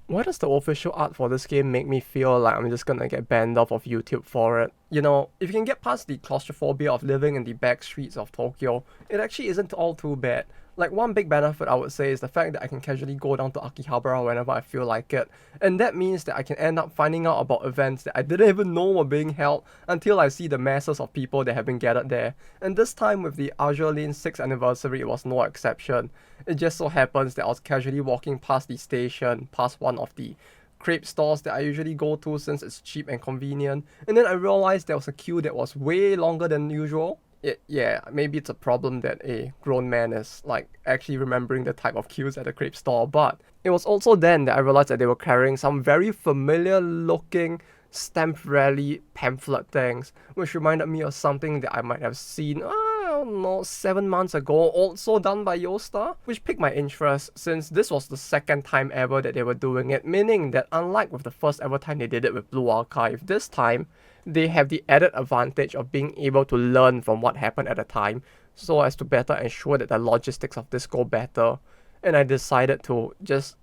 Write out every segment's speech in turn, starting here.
Why does the official art for this game make me feel like I'm just gonna get banned off of YouTube for it? You know, if you can get past the claustrophobia of living in the back streets of Tokyo, it actually isn't all too bad. Like, one big benefit I would say is the fact that I can casually go down to Akihabara whenever I feel like it, and that means that I can end up finding out about events that I didn't even know were being held until I see the masses of people that have been gathered there. And this time with the Azur Lane 6th anniversary, it was no exception. It just so happens that I was casually walking past the station, past one of the crepe stores that I usually go to since it's cheap and convenient, and then I realized there was a queue that was way longer than usual. Yeah, maybe it's a problem that a grown man is like actually remembering the type of queues at the crepe store, but it was also then that I realized that they were carrying some very familiar looking stamp rally pamphlet things, which reminded me of something that I might have seen, I don't know, 7 months ago, also done by Yostar, which piqued my interest since this was the second time ever that they were doing it, meaning that unlike with the first ever time they did it with Blue Archive, this time they have the added advantage of being able to learn from what happened at the time so as to better ensure that the logistics of this go better. And I decided to just,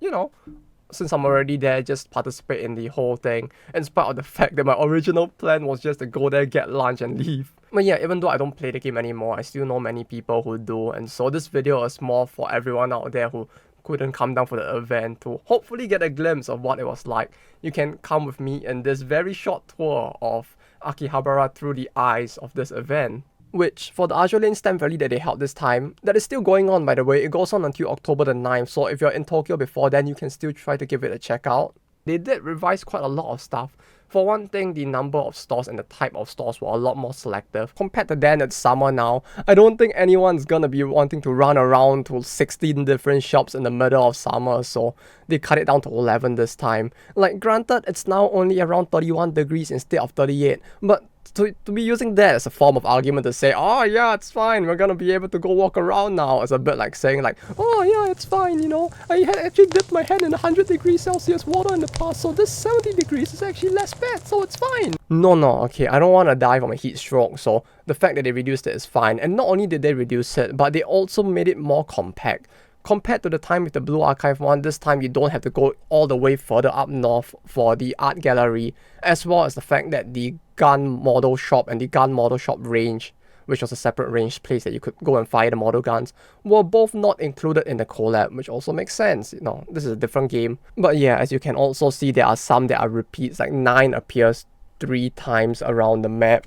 since I'm already there, just participate in the whole thing, in spite of the fact that my original plan was just to go there, get lunch and leave. But yeah, even though I don't play the game anymore, I still know many people who do, and so this video is more for everyone out there who couldn't come down for the event to hopefully get a glimpse of what it was like. You can come with me in this very short tour of Akihabara through the eyes of this event, which for the Azur Lane Stamp Rally that they held this time, that is still going on, by the way. It goes on until October the 9th, so if you're in Tokyo before then, you can still try to give it a check out. They did revise quite a lot of stuff. For one thing, the number of stores and the type of stores were a lot more selective. Compared to then, it's summer now. I don't think anyone's gonna be wanting to run around to 16 different shops in the middle of summer, so they cut it down to 11 this time. Like, granted, it's now only around 31 degrees instead of 38, but to be using that as a form of argument to say, oh yeah, it's fine, we're gonna be able to go walk around now, is a bit like saying like, oh yeah, it's fine, I had actually dipped my hand in 100 degrees Celsius water in the past, so this 70 degrees is actually less bad, so it's fine. No, okay, I don't want to die from a heat stroke, so the fact that they reduced it is fine. And not only did they reduce it, but they also made it more compact. Compared to the time with the Blue Archive one, this time you don't have to go all the way further up north for the art gallery, as well as the fact that the gun model shop and the gun model shop range, which was a separate range place that you could go and fire the model guns, were both not included in the collab, which also makes sense. This is a different game. But yeah, as you can also see, there are some that are repeats, like 9 appears 3 times around the map.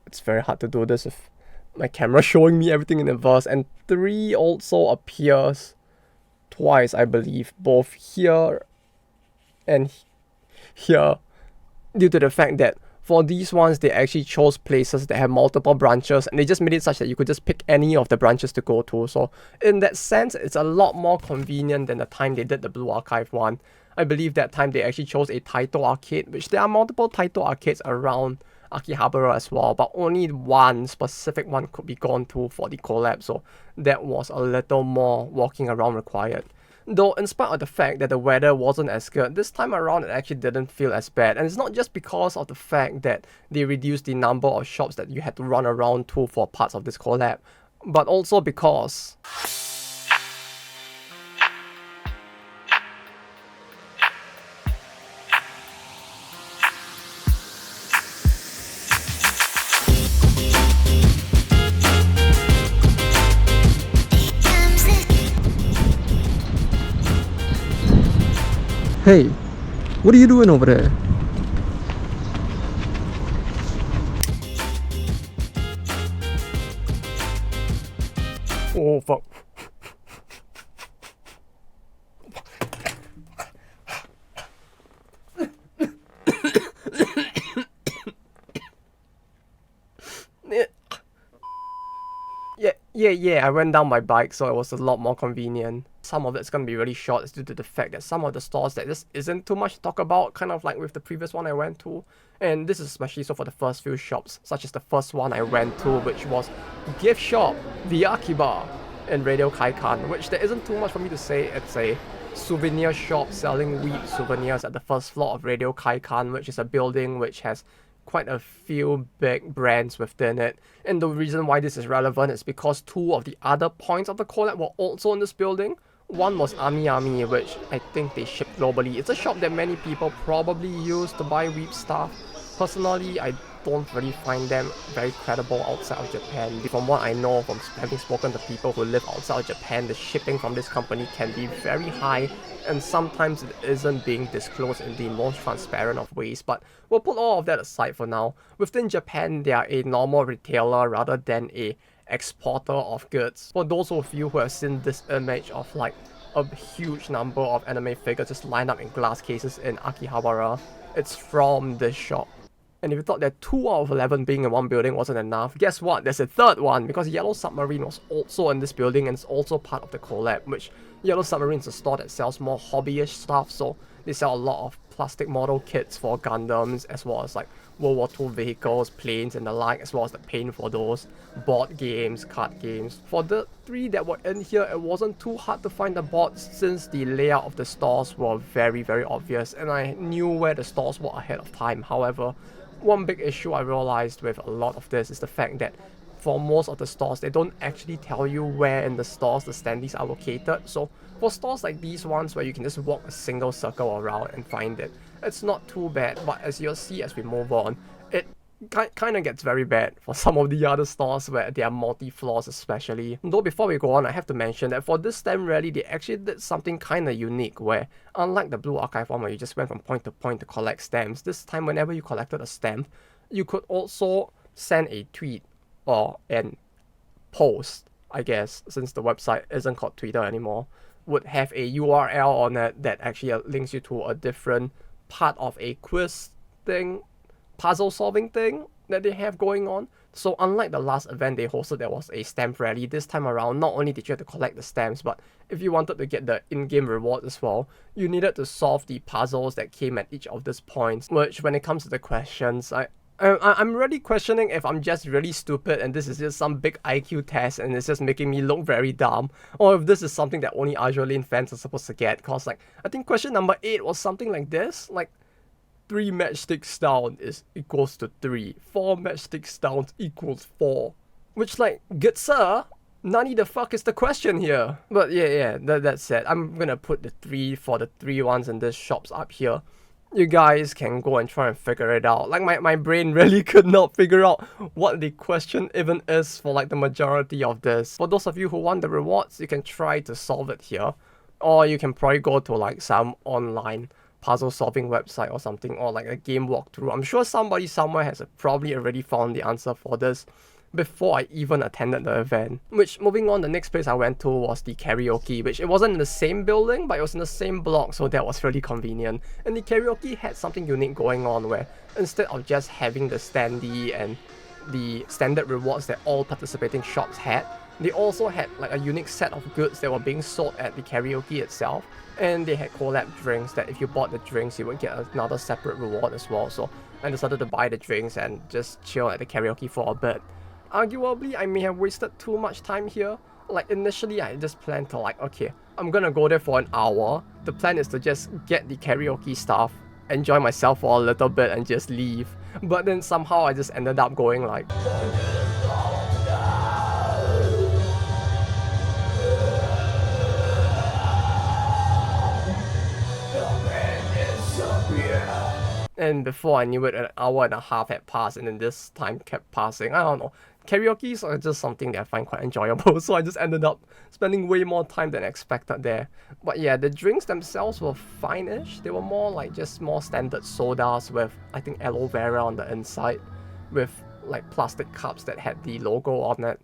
It's very hard to do this with my camera showing me everything in inverse, and 3 also appears twice, I believe, both here and here, due to the fact that for these ones, they actually chose places that have multiple branches, and they just made it such that you could just pick any of the branches to go to. So in that sense, it's a lot more convenient than the time they did the Blue Archive one. I believe that time they actually chose a Taito arcade, which there are multiple Taito arcades around Akihabara as well, but only one specific one could be gone to for the collab, so that was a little more walking around required. Though, in spite of the fact that the weather wasn't as good, this time around it actually didn't feel as bad. And it's not just because of the fact that they reduced the number of shops that you had to run around to for parts of this collab, but also because Hey, what are you doing over there? oh fuck. Yeah, I went down by bike, so it was a lot more convenient. Some of it's gonna be really short, it's due to the fact that some of the stores that just isn't too much to talk about, kind of like with the previous one I went to. And this is especially so for the first few shops, such as the first one I went to, which was Gift Shop, the Akiba, in Radio Kaikan, which there isn't too much for me to say. It's a souvenir shop selling weed souvenirs at the first floor of Radio Kaikan, which is a building which has quite a few big brands within it. And the reason why this is relevant is because 2 of the other points of the collab were also in this building. One was Ami, which I think they ship globally. It's a shop that many people probably use to buy weeb stuff. Personally, I don't really find them very credible outside of Japan. From what I know from having spoken to people who live outside of Japan, the shipping from this company can be very high, and sometimes it isn't being disclosed in the most transparent of ways. But we'll put all of that aside for now. Within Japan, they are a normal retailer rather than a exporter of goods. For those of you who have seen this image of like a huge number of anime figures just lined up in glass cases in Akihabara, it's from this shop. And if you thought that 2 out of 11 being in one building wasn't enough, guess what? There's a third one, because Yellow Submarine was also in this building and it's also part of the collab, which Yellow Submarine is a store that sells more hobbyish stuff, so they sell a lot of plastic model kits for Gundams, as well as like World War II vehicles, planes and the like, as well as the paint for those, board games, card games. For the 3 that were in here, it wasn't too hard to find the boards since the layout of the stores were very obvious, and I knew where the stores were ahead of time. However, one big issue I realized with a lot of this is the fact that for most of the stores, they don't actually tell you where in the stores the standees are located. So for stores like these ones where you can just walk a single circle around and find it, it's not too bad. But as you'll see as we move on, it kind of gets very bad for some of the other stores where they are multi-floors especially. Though before we go on, I have to mention that for this stamp rally, they actually did something kind of unique where, unlike the Blue Archive one where you just went from point to point to collect stamps, this time whenever you collected a stamp, you could also send a tweet or an post, I guess, since the website isn't called Twitter anymore, would have a URL on it that actually links you to a different part of a quiz thing, puzzle solving thing that they have going on. So unlike the last event they hosted, there was a stamp rally. This time around, not only did you have to collect the stamps, but if you wanted to get the in-game reward as well, you needed to solve the puzzles that came at each of these points, which when it comes to the questions, I'm really questioning if I'm just really stupid and this is just some big IQ test and it's just making me look very dumb, or if this is something that only Azur Lane fans are supposed to get. Cause like, I think question number 8 was something like this, like 3 matchsticks down is equals to 3, 4 matchsticks down equals 4. Which like, good sir, nani the fuck is the question here? But yeah, that said, I'm gonna put the 3 for the 3 ones in this shops up here. You guys can go and try and figure it out. Like my brain really could not figure out what the question even is for like the majority of this. For those of you who want the rewards, you can try to solve it here. Or you can probably go to like some online puzzle solving website or something, or like a game walkthrough. I'm sure somebody somewhere has probably already found the answer for this before I even attended the event. Which, moving on, the next place I went to was the Karaoke, which it wasn't in the same building, but it was in the same block, so that was really convenient. And the Karaoke had something unique going on where instead of just having the standee and the standard rewards that all participating shops had, they also had like a unique set of goods that were being sold at the Karaoke itself, and they had collab drinks that if you bought the drinks you would get another separate reward as well. So I decided to buy the drinks and just chill at the Karaoke for a bit. Arguably, I may have wasted too much time here. Like initially I just planned to like, okay, I'm gonna go there for an hour. The plan is to just get the Karaoke stuff, enjoy myself for a little bit and just leave. But then somehow I just ended up going like and before I knew it, an hour and a half had passed and then this time kept passing. I don't know. Karaokes are just something that I find quite enjoyable, so I just ended up spending way more time than expected there. But yeah, the drinks themselves were fine-ish. They were more like just more standard sodas with, I think, aloe vera on the inside, with like plastic cups that had the logo on it.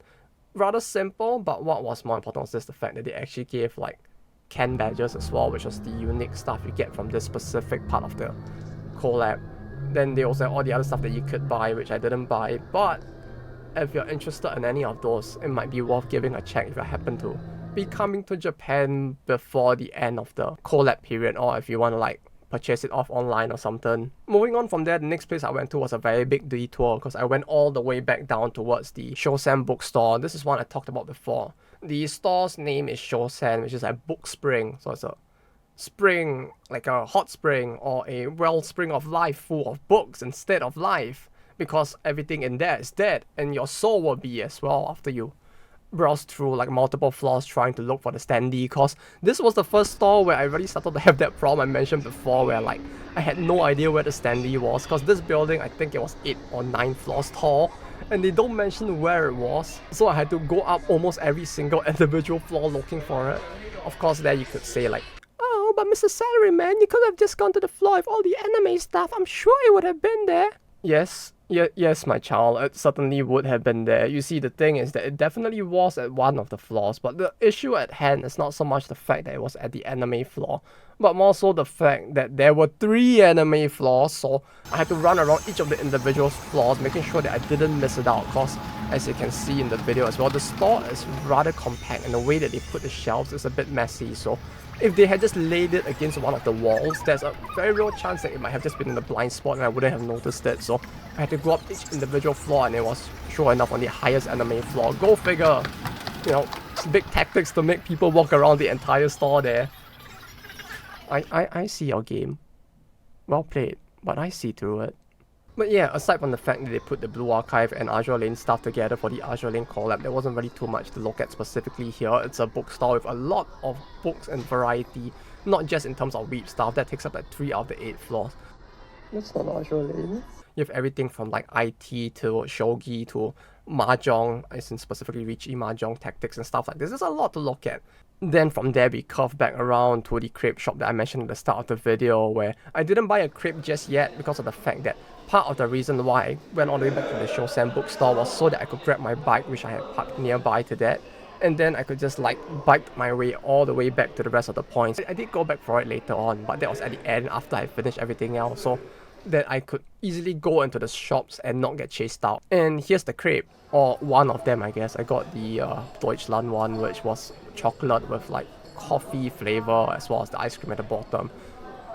Rather simple, but what was more important was just the fact that they actually gave like can badges as well, which was the unique stuff you get from this specific part of the collab. Then they also had all the other stuff that you could buy, which I didn't buy, but if you're interested in any of those, it might be worth giving a check if you happen to be coming to Japan before the end of the collab period, or if you want to like purchase it off online or something. Moving on from there, the next place I went to was a very big detour because I went all the way back down towards the Shossen bookstore. This is one I talked about before. The store's name is Shossen, which is a book spring, so it's a spring, like a hot spring or a wellspring of life full of books instead of life, because everything in there is dead and your soul will be as well after you browse through like multiple floors trying to look for the standee, because this was the first store where I really started to have that problem I mentioned before, where like I had no idea where the standee was, because this building, I think it was 8 or 9 floors tall, and they don't mention where it was, so I had to go up almost every single individual floor looking for it. Of course, there you could say like, oh, but Mr. Salaryman, you could have just gone to the floor with all the anime stuff, I'm sure it would have been there. Yes, my child, it certainly would have been there. You see, the thing is that it definitely was at one of the floors, but the issue at hand is not so much the fact that it was at the anime floor, but more so the fact that there were 3 anime floors, so I had to run around each of the individual floors, making sure that I didn't miss it out, because as you can see in the video as well, the store is rather compact, and the way that they put the shelves is a bit messy, so if they had just laid it against one of the walls, there's a very real chance that it might have just been in the blind spot and I wouldn't have noticed it. So I had to go up each individual floor, and it was sure enough on the highest anime floor. Go figure! You know, big tactics to make people walk around the entire store there. I see your game. Well played, but I see through it. But yeah, aside from the fact that they put the Blue Archive and Azur Lane stuff together for the Azur Lane collab, there wasn't really too much to look at specifically here. It's a bookstore with a lot of books and variety, not just in terms of weeb stuff. That takes up like 3 out of the 8 floors. That's not Azur Lane. You have everything from like IT to shogi to mahjong, as in specifically Richi mahjong tactics and stuff like this. There's a lot to look at. Then from there we curve back around to the crepe shop that I mentioned at the start of the video, where I didn't buy a crepe just yet because of the fact that part of the reason why I went all the way back to the Shossen bookstore was so that I could grab my bike, which I had parked nearby to that, and then I could just like bike my way all the way back to the rest of the points. I did go back for it later on, but that was at the end after I finished everything else, so that I could easily go into the shops and not get chased out. And here's the crepe, or one of them I guess. I got the Deutschland one, which was chocolate with like coffee flavor as well as the ice cream at the bottom.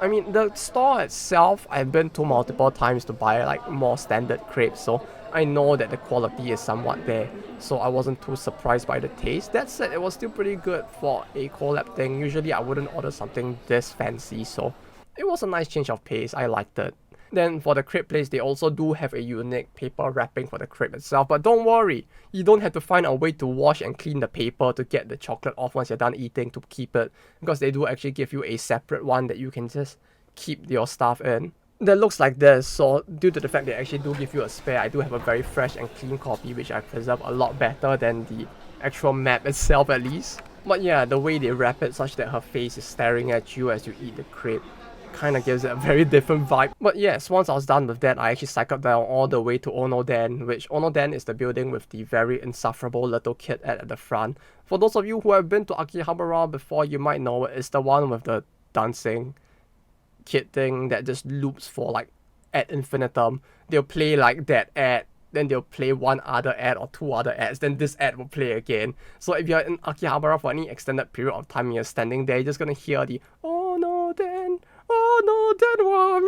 I mean, the store itself, I've been to multiple times to buy like more standard crepes, so I know that the quality is somewhat there, so I wasn't too surprised by the taste. That said, it was still pretty good for a collab thing. Usually I wouldn't order something this fancy, so it was a nice change of pace. I liked it. Then for the crepe place, they also do have a unique paper wrapping for the crepe itself, but don't worry, you don't have to find a way to wash and clean the paper to get the chocolate off once you're done eating to keep it, because they do actually give you a separate one that you can just keep your stuff in. That looks like this, so due to the fact they actually do give you a spare, I do have a very fresh and clean copy which I preserve a lot better than the actual map itself at least. But yeah, the way they wrap it such that her face is staring at you as you eat the crepe kind of gives it a very different vibe. But yes, once I was done with that, I actually cycled down all the way to Onoden, which Onoden is the building with the very insufferable little kid at the front. For those of you who have been to Akihabara before, you might know it's the one with the dancing kid thing that just loops for like ad infinitum. They'll play like that ad, then they'll play one other ad or 2 other ads, then this ad will play again. So if you're in Akihabara for any extended period of time and you're standing there, you're just gonna hear the "Oh no, then, oh no, then what?"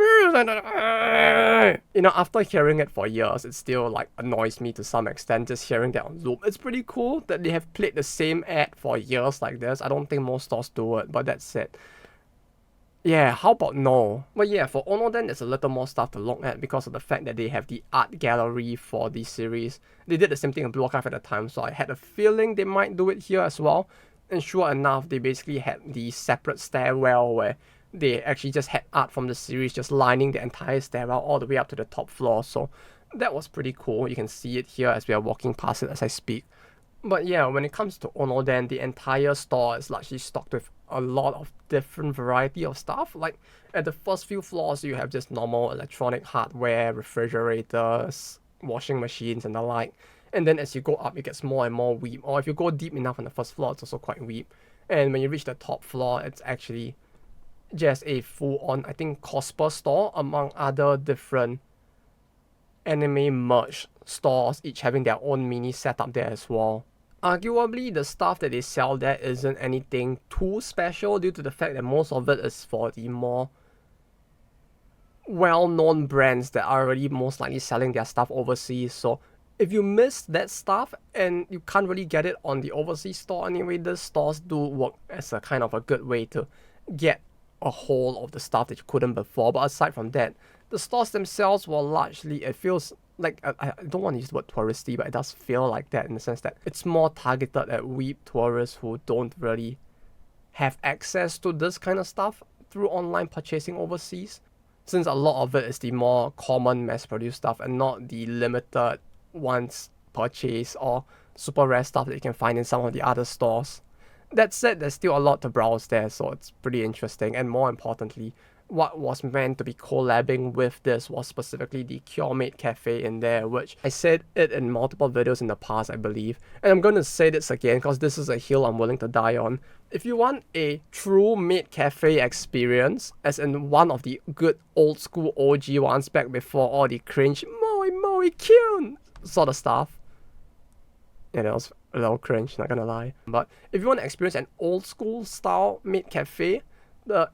You know, after hearing it for years, it still like annoys me to some extent, just hearing that on loop. It's pretty cool that they have played the same ad for years like this. I don't think most stores do it, but that's it. Yeah, how about no? But yeah, for Onoden, there's a little more stuff to look at because of the fact that they have the art gallery for the series. They did the same thing in Blue Archive at the time, so I had a feeling they might do it here as well. And sure enough, they basically had the separate stairwell where they actually just had art from the series just lining the entire stairwell all the way up to the top floor. So that was pretty cool. You can see it here as we are walking past it as I speak. But yeah, when it comes to Onoden, the entire store is largely stocked with a lot of different variety of stuff. Like at the first few floors, you have just normal electronic hardware, refrigerators, washing machines and the like. And then as you go up, it gets more and more weeb. Or if you go deep enough on the first floor, it's also quite weeb. And when you reach the top floor, it's actually just a full-on, I think, cosper store among other different anime merch stores, each having their own mini setup there as well. Arguably, the stuff that they sell there isn't anything too special due to the fact that most of it is for the more well-known brands that are already most likely selling their stuff overseas. So if you miss that stuff and you can't really get it on the overseas store anyway, these stores do work as a kind of a good way to get a hold of the stuff that you couldn't before. But aside from that, the stores themselves were largely, it feels like, I don't want to use the word touristy, but it does feel like that in the sense that it's more targeted at weeb tourists who don't really have access to this kind of stuff through online purchasing overseas, since a lot of it is the more common mass-produced stuff and not the limited once purchase or super rare stuff that you can find in some of the other stores. That said, there's still a lot to browse there, so it's pretty interesting. And more importantly, what was meant to be collabing with this was specifically the Curemate Cafe in there, which I said it in multiple videos in the past, I believe. And I'm going to say this again because this is a hill I'm willing to die on. If you want a true maid cafe experience, as in one of the good old school OG ones back before all the cringe moi cute sort of stuff. Yeah, that was a little cringe, not gonna lie. But if you want to experience an old school style maid cafe,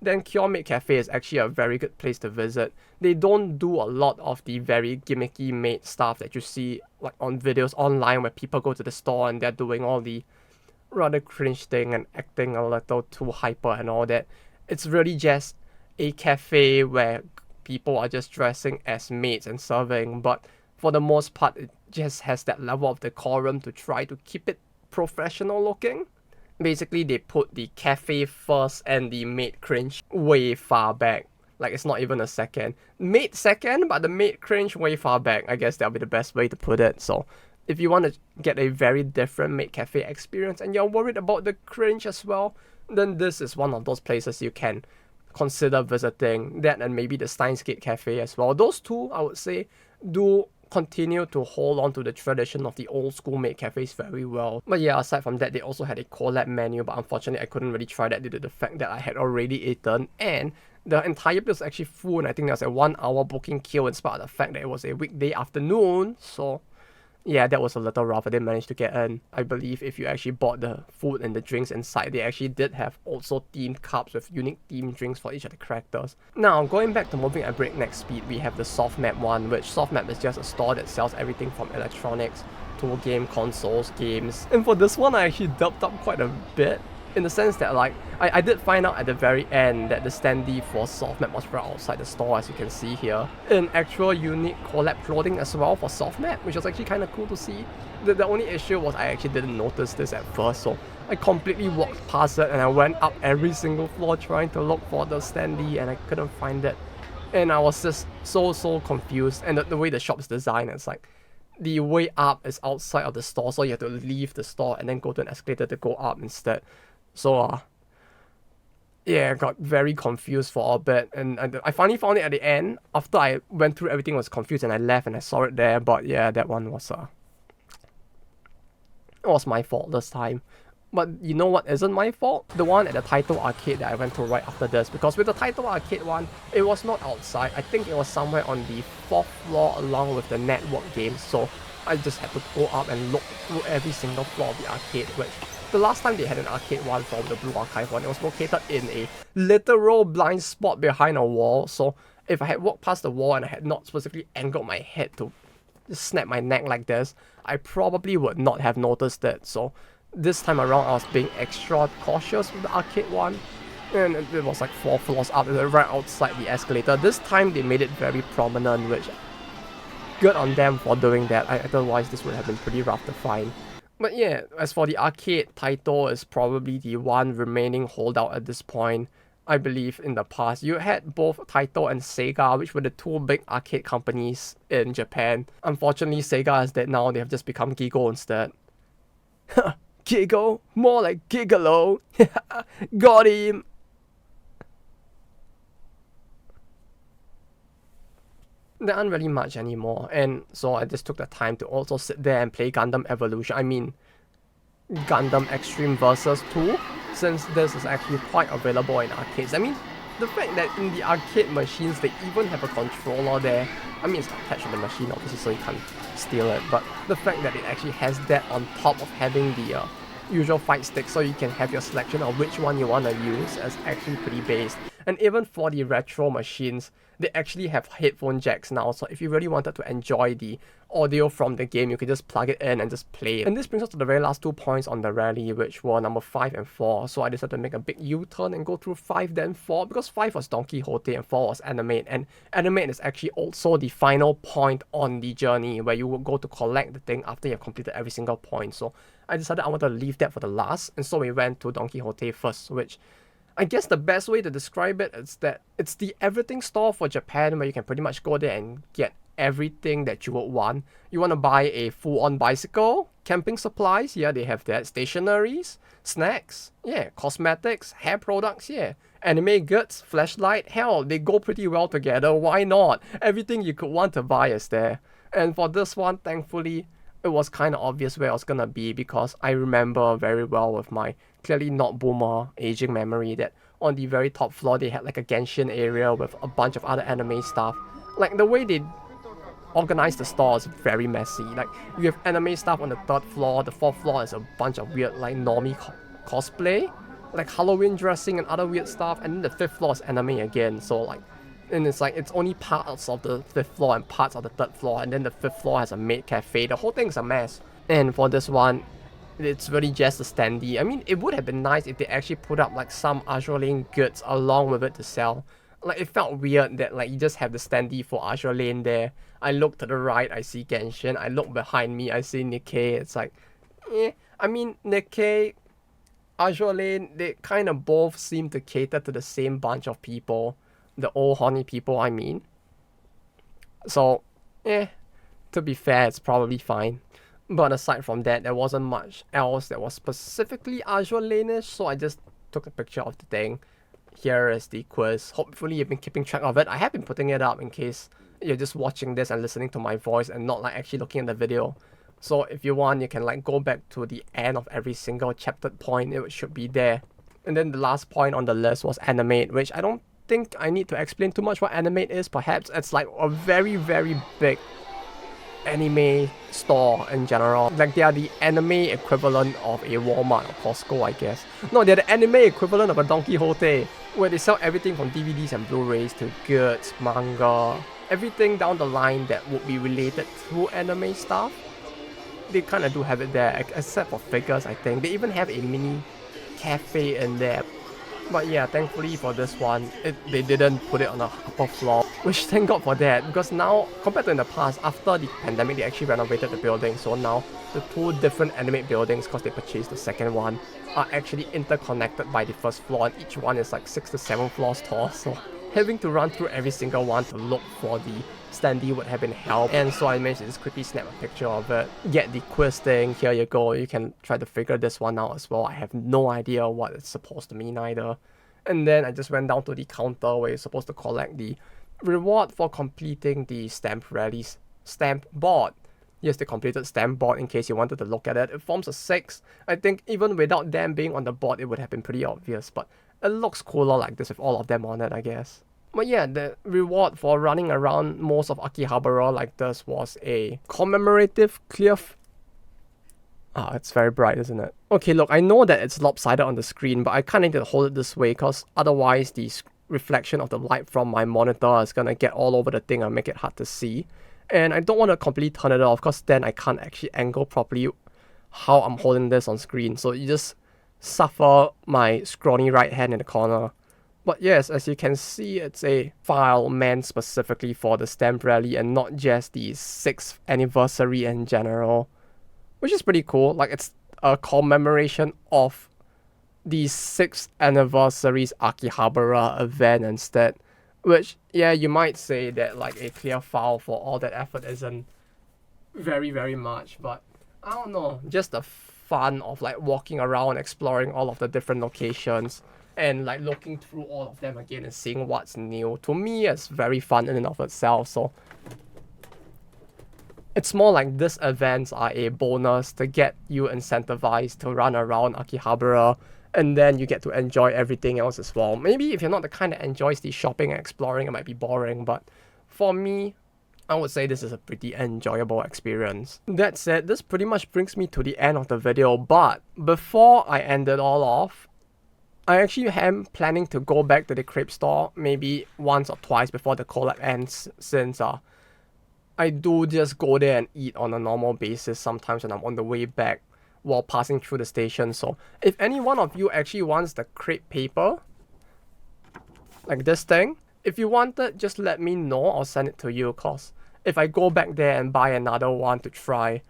then Curemate Cafe is actually a very good place to visit. They don't do a lot of the very gimmicky maid stuff that you see like on videos online where people go to the store and they're doing all the rather cringe thing and acting a little too hyper and all that. It's really just a cafe where people are just dressing as maids and serving, but for the most part it just has that level of decorum to try to keep it professional looking. Basically, they put the cafe first and the maid cringe way far back. Like, it's not even a second. Maid second, but the maid cringe way far back. I guess that'll be the best way to put it. So, if you want to get a very different maid cafe experience and you're worried about the cringe as well, then this is one of those places you can consider visiting. That and maybe the Steins Gate Cafe as well. Those two, I would say, do continue to hold on to the tradition of the old school maid cafes very well. But yeah, aside from that, they also had a collab menu, but unfortunately I couldn't really try that due to the fact that I had already eaten, and the entire place was actually full, and I think there was a 1 hour booking queue in spite of the fact that it was a weekday afternoon. So yeah, that was a little rough. I didn't manage to get in. I believe if you actually bought the food and the drinks inside, they actually did have also themed cups with unique themed drinks for each of the characters. Now, going back to moving at breakneck speed, we have the Sofmap one, which Sofmap is just a store that sells everything from electronics to game consoles, games. And for this one, I actually dubbed up quite a bit, in the sense that like, I did find out at the very end that the standee for Sofmap was right outside the store, as you can see here, in actual unique collab clothing as well for Sofmap, which was actually kind of cool to see. The only issue was I actually didn't notice this at first, so I completely walked past it and I went up every single floor trying to look for the standee and I couldn't find it. And I was just so confused. And the way the shop is designed, it's like the way up is outside of the store, so you have to leave the store and then go to an escalator to go up instead. So yeah, I got very confused for a bit, and I finally found it at the end after I went through everything, was confused, and I left and I saw it there. But yeah, that one was it was my fault this time. But you know what isn't my fault? The one at the Taito arcade that I went to right after this, because with the Taito arcade one, it was not outside. I think it was somewhere on the 4th floor along with the network games, so I just had to go up and look through every single floor of the arcade, which the last time they had an arcade one from the Blue Archive one, it was located in a literal blind spot behind a wall. So if I had walked past the wall and I had not specifically angled my head to snap my neck like this, I probably would not have noticed it. So this time around, I was being extra cautious with the arcade one, and it was like 4 floors up, right outside the escalator. This time they made it very prominent, which good on them for doing that. Otherwise this would have been pretty rough to find. But yeah, as for the arcade, Taito is probably the one remaining holdout at this point. I believe in the past, you had both Taito and Sega, which were the two big arcade companies in Japan. Unfortunately, Sega is dead now, they have just become Gigo instead. Gigo? More like Gigolo. Got him! There aren't really much anymore, and so I just took the time to also sit there and play Gundam Evolution, Gundam Extreme Versus 2, since this is actually quite available in arcades. I mean, the fact that in the arcade machines they even have a controller there, I mean it's attached to the machine obviously so you can't steal it, but the fact that it actually has that on top of having the usual fight stick so you can have your selection of which one you want to use is actually pretty based. And even for the retro machines, they actually have headphone jacks now, so if you really wanted to enjoy the audio from the game, you could just plug it in and just play it. And this brings us to the very last 2 points on the rally, which were number 5 and 4. So I decided to make a big U-turn and go through 5 then 4, because 5 was Don Quixote and 4 was Animate. And Animate is actually also the final point on the journey where you will go to collect the thing after you have completed every single point. So I decided I wanted to leave that for the last, and so we went to Don Quixote first, which I guess the best way to describe it is that it's the everything store for Japan, where you can pretty much go there and get everything that you would want. You want to buy a full-on bicycle, camping supplies, yeah, they have that, stationaries, snacks, yeah, cosmetics, hair products, yeah, anime goods, flashlight, hell, they go pretty well together, why not? Everything you could want to buy is there. And for this one, thankfully, it was kind of obvious where I was gonna be, because I remember very well with my clearly not boomer aging memory that on the very top floor they had like a Genshin area with a bunch of other anime stuff. Like the way they organize the store is very messy. Like you have anime stuff on the 3rd floor, the 4th floor is a bunch of weird like normie cosplay, like Halloween dressing and other weird stuff, and then the 5th floor is anime again. So like, and it's like it's only parts of the 5th floor and parts of the 3rd floor, and then the 5th floor has a maid cafe. The whole thing's a mess. And for this one, it's really just a standee. I mean, it would have been nice if they actually put up like some Azur Lane goods along with it to sell. Like it felt weird that like you just have the standee for Azur Lane there. I look to the right, I see Genshin. I look behind me, I see Nikkei. It's like, I mean, Nikkei, Azur Lane, they kind of both seem to cater to the same bunch of people. The old horny people, I mean. So, to be fair, it's probably fine. But aside from that, there wasn't much else that was specifically Azur Lane-ish, so I just took a picture of the thing. Here is the quiz. Hopefully you've been keeping track of it. I have been putting it up in case you're just watching this and listening to my voice and not like actually looking at the video. So if you want, you can like go back to the end of every single chapter point. It should be there. And then the last point on the list was Animate, which I don't think I need to explain too much what Animate is. Perhaps it's like a very, very big anime store in general. Like they are the anime equivalent of a Walmart or Costco, I guess. No, they're the anime equivalent of a Don Quixote, where they sell everything from DVDs and Blu-rays to goods, manga, everything down the line that would be related to anime stuff. They kind of do have it there, except for figures, I think. They even have a mini cafe in there. But yeah, thankfully for this one, they didn't put it on the upper floor, which thank God for that, because now, compared to in the past, after the pandemic, they actually renovated the building, so now the 2 different Animate buildings, because they purchased the second one, are actually interconnected by the 1st floor, and each one is like 6 to 7 floors tall, so having to run through every single one to look for the standee would have been hell. And so I managed to just quickly snap a picture of it, get the quiz thing, here you go, you can try to figure this one out as well. I have no idea what it's supposed to mean either. And then I just went down to the counter where you're supposed to collect the reward for completing the stamp rallies stamp board. Yes, the completed stamp board, in case you wanted to look at it. It forms a 6. I think even without them being on the board, it would have been pretty obvious, but it looks cooler like this with all of them on it, I guess. But yeah, the reward for running around most of Akihabara like this was a commemorative clear it's very bright, isn't it? Okay, look, I know that it's lopsided on the screen, but I kind of need to hold it this way, because otherwise the reflection of the light from my monitor is gonna get all over the thing and make it hard to see. And I don't want to completely turn it off, because then I can't actually angle properly how I'm holding this on screen. So you just suffer my scrawny right hand in the corner. But yes, as you can see, it's a file meant specifically for the stamp rally and not just the 6th anniversary in general, which is pretty cool. Like, it's a commemoration of the 6th anniversary's Akihabara event instead, which, yeah, you might say that like a clear file for all that effort isn't very, very much, but I don't know, just the fun of like walking around, exploring all of the different locations, and like looking through all of them again and seeing what's new, to me it's very fun in and of itself. So it's more like these events are a bonus to get you incentivized to run around Akihabara, and then you get to enjoy everything else as well. Maybe if you're not the kind that enjoys the shopping and exploring, it might be boring, but for me, I would say this is a pretty enjoyable experience. That said, this pretty much brings me to the end of the video, but before I end it all off, I actually am planning to go back to the Crepe store maybe once or twice before the collab ends, since I do just go there and eat on a normal basis sometimes when I'm on the way back while passing through the station. So if any one of you actually wants the crepe paper, like this thing, if you want it, just let me know. I'll send it to you, cause if I go back there and buy another one to try,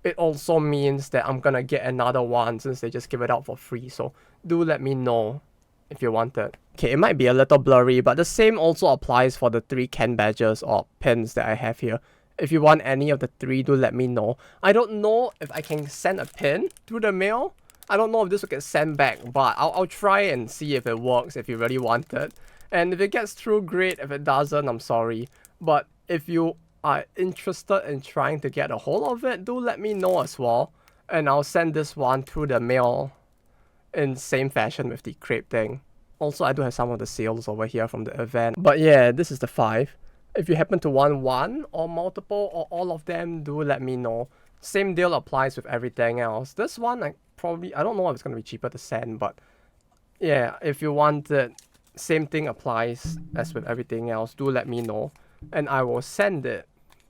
it also means that I'm gonna get another one since they just give it out for free. So do let me know if you want it. Okay, it might be a little blurry, but the same also applies for the 3 Ken badges or pins that I have here. If you want any of the 3, do let me know. I don't know if I can send a pin through the mail. I don't know if this will get sent back, but I'll try and see if it works, if you really want it. And if it gets through, great. If it doesn't, I'm sorry. But if you are interested in trying to get a hold of it, do let me know as well. And I'll send this one through the mail in same fashion with the crepe thing. Also, I do have some of the sales over here from the event. But yeah, this is the 5. If you happen to want one or multiple or all of them, do let me know. Same deal applies with everything else. This one, I don't know if it's going to be cheaper to send, but yeah, if you want it, same thing applies as with everything else. Do let me know and I will send it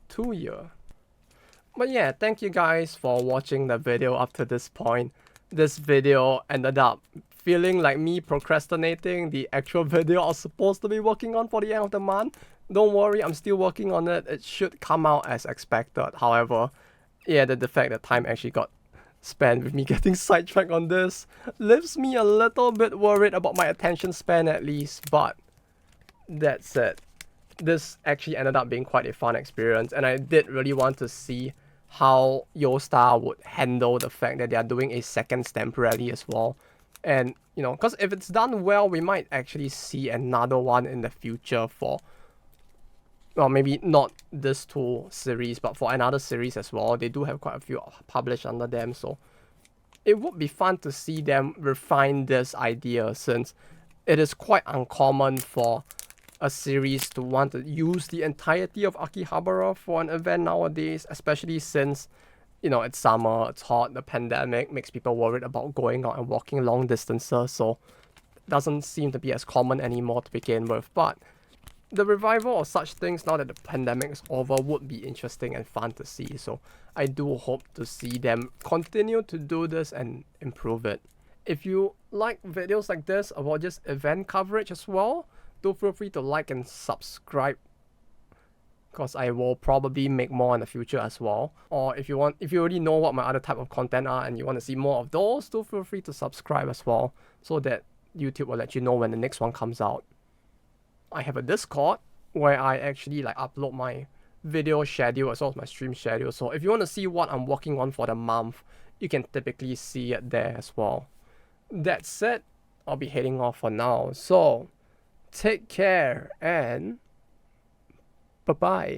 to you. But yeah, thank you guys for watching the video up to this point. This video ended up feeling like me procrastinating the actual video I was supposed to be working on for the end of the month. Don't worry, I'm still working on it. It should come out as expected. However, yeah, the fact that time actually got spent with me getting sidetracked on this leaves me a little bit worried about my attention span at least. But that's it. This actually ended up being quite a fun experience, and I did really want to see how Yostar would handle the fact that they are doing a second stamp rally as well. And, you know, because if it's done well, we might actually see another one in the future for, well, maybe not this 2 series, but for another series as well. They do have quite a few published under them, so it would be fun to see them refine this idea, since it is quite uncommon for a series to want to use the entirety of Akihabara for an event nowadays, especially since, you know, it's summer, it's hot, the pandemic makes people worried about going out and walking long distances, so it doesn't seem to be as common anymore to begin with. But the revival of such things now that the pandemic is over would be interesting and fun to see, so I do hope to see them continue to do this and improve it. If you like videos like this about just event coverage as well, do feel free to like and subscribe, because I will probably make more in the future as well. Or if you already know what my other type of content are and you want to see more of those, do feel free to subscribe as well, so that YouTube will let you know when the next one comes out. I have a Discord where I actually like upload my video schedule as well as my stream schedule. So if you want to see what I'm working on for the month, you can typically see it there as well. That's it. I'll be heading off for now. So take care and bye-bye.